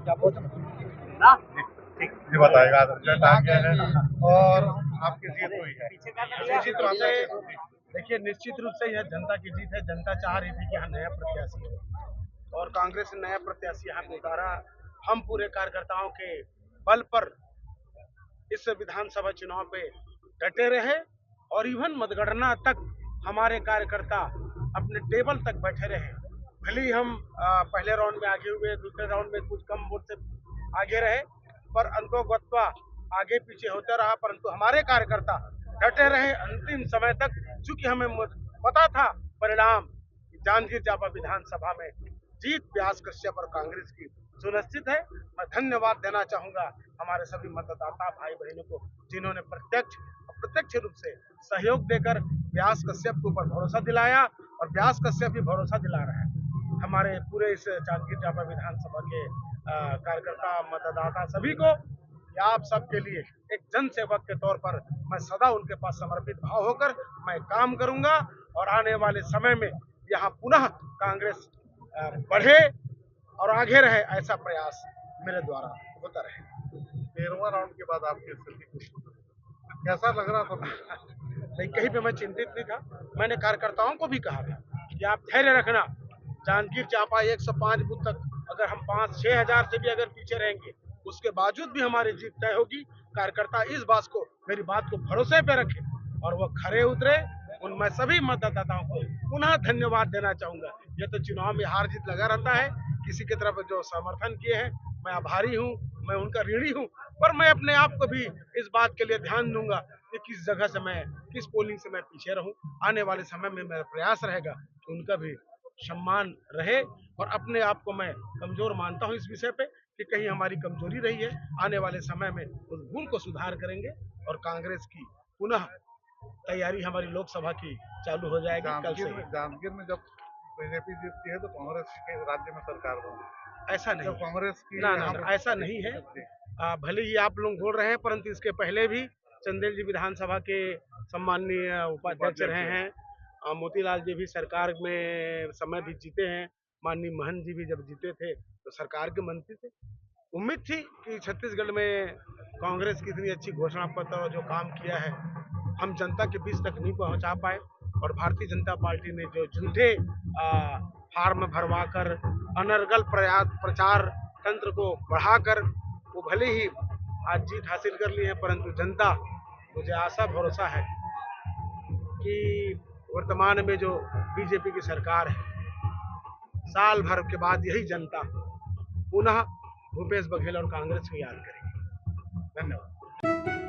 क्या बोलते ना ठीक जी बताएगा रिजल्ट आ गया है और आपकी जीत हुई है। निश्चित रूप से देखिए, निश्चित रूप से यह जनता की जीत है। जनता चाह रही थी कि यहाँ नया प्रत्याशी हो और कांग्रेस ने नया प्रत्याशी यहाँ पे उतारा। हम पूरे कार्यकर्ताओं के बल पर इस विधानसभा चुनाव पे डटे रहे और इवन मतगणना तक हमारे कार्यकर्ता अपने टेबल तक बैठे रहे। भले ही हम पहले राउंड में आगे हुए, दूसरे राउंड में कुछ कम वोट से आगे रहे, पर अंतोगत्वा आगे पीछे होता रहा, परंतु हमारे कार्यकर्ता डटे रहे अंतिम समय तक। चूंकि हमें पता था परिणाम, जांजगीर चांपा विधानसभा में जीत व्यास कश्यप और कांग्रेस की सुनिश्चित है। मैं धन्यवाद देना चाहूंगा हमारे सभी मतदाता भाई बहनों को, जिन्होंने प्रत्यक्ष रूप से सहयोग देकर व्यास कश्यप के ऊपर भरोसा दिलाया और व्यास कश्यप भी भरोसा दिला रहा है हमारे पूरे इस जांजगीर चांपा विधानसभा के कार्यकर्ता मतदाता सभी को। कि आप सबके लिए एक जन सेवक के तौर पर मैं सदा उनके पास समर्पित भाव होकर मैं काम करूंगा और आने वाले समय में यहाँ पुनः कांग्रेस बढ़े और आगे रहे, ऐसा प्रयास मेरे द्वारा होता रहे। 13वां राउंड के बाद आपकी स्थिति कैसा लग रहा था? नहीं, कहीं पे मैं चिंतित नहीं था। मैंने कार्यकर्ताओं को भी कहा था कि आप धैर्य रखना। जांजगीर चांपा 105 बूथ तक अगर हम 5-6 हजार से भी अगर पीछे रहेंगे, उसके बावजूद भी हमारी जीत तय होगी। कार्यकर्ता इस बात को, मेरी बात को भरोसे पे रखे और वो खरे उतरे। उन मैं सभी मतदाताओं को पुनः धन्यवाद देना चाहूंगा। ये तो चुनाव में हार जीत लगा रहता है, किसी की तरफ जो समर्थन किए हैं मैं आभारी हूँ, मैं उनका ऋणी हूँ। पर मैं अपने आप को भी इस बात के लिए ध्यान दूंगा कि किस जगह से मैं, किस पोलिंग से मैं पीछे रहूं। आने वाले समय में मेरा प्रयास रहेगा कि उनका भी सम्मान रहे और अपने आप को मैं कमजोर मानता हूं इस विषय पे कि कहीं हमारी कमजोरी रही है। आने वाले समय में उस भूल को सुधार करेंगे और कांग्रेस की पुनः तैयारी हमारी लोकसभा की चालू हो जाएगी कल से। जांजगीर में जब बीजेपी जीतती है तो कांग्रेस के राज्य में सरकार बनी। ऐसा नहीं, जब कांग्रेस की ना ऐसा नहीं है। भले ही आप लोग बोल रहे हैं, परंतु इसके पहले भी चंदेल जी विधानसभा के सम्माननीय उपाध्यक्ष रहे हैं। मोतीलाल जी भी सरकार में समय भी जीते हैं। माननीय महंत जी भी जब जीते थे तो सरकार के मंत्री थे। उम्मीद थी कि छत्तीसगढ़ में कांग्रेस की इतनी अच्छी घोषणा पत्र और जो काम किया है हम जनता के बीच तक नहीं पहुंचा पाए, और भारतीय जनता पार्टी ने जो झूठे फार्म भरवा कर अनर्गल प्रचार तंत्र को बढ़ाकर वो भले ही आज जीत हासिल कर ली है, परंतु जनता, मुझे आशा भरोसा है कि वर्तमान में जो बीजेपी की सरकार है, साल भर के बाद यही जनता पुनः भूपेश बघेल और कांग्रेस को याद करेगी। धन्यवाद।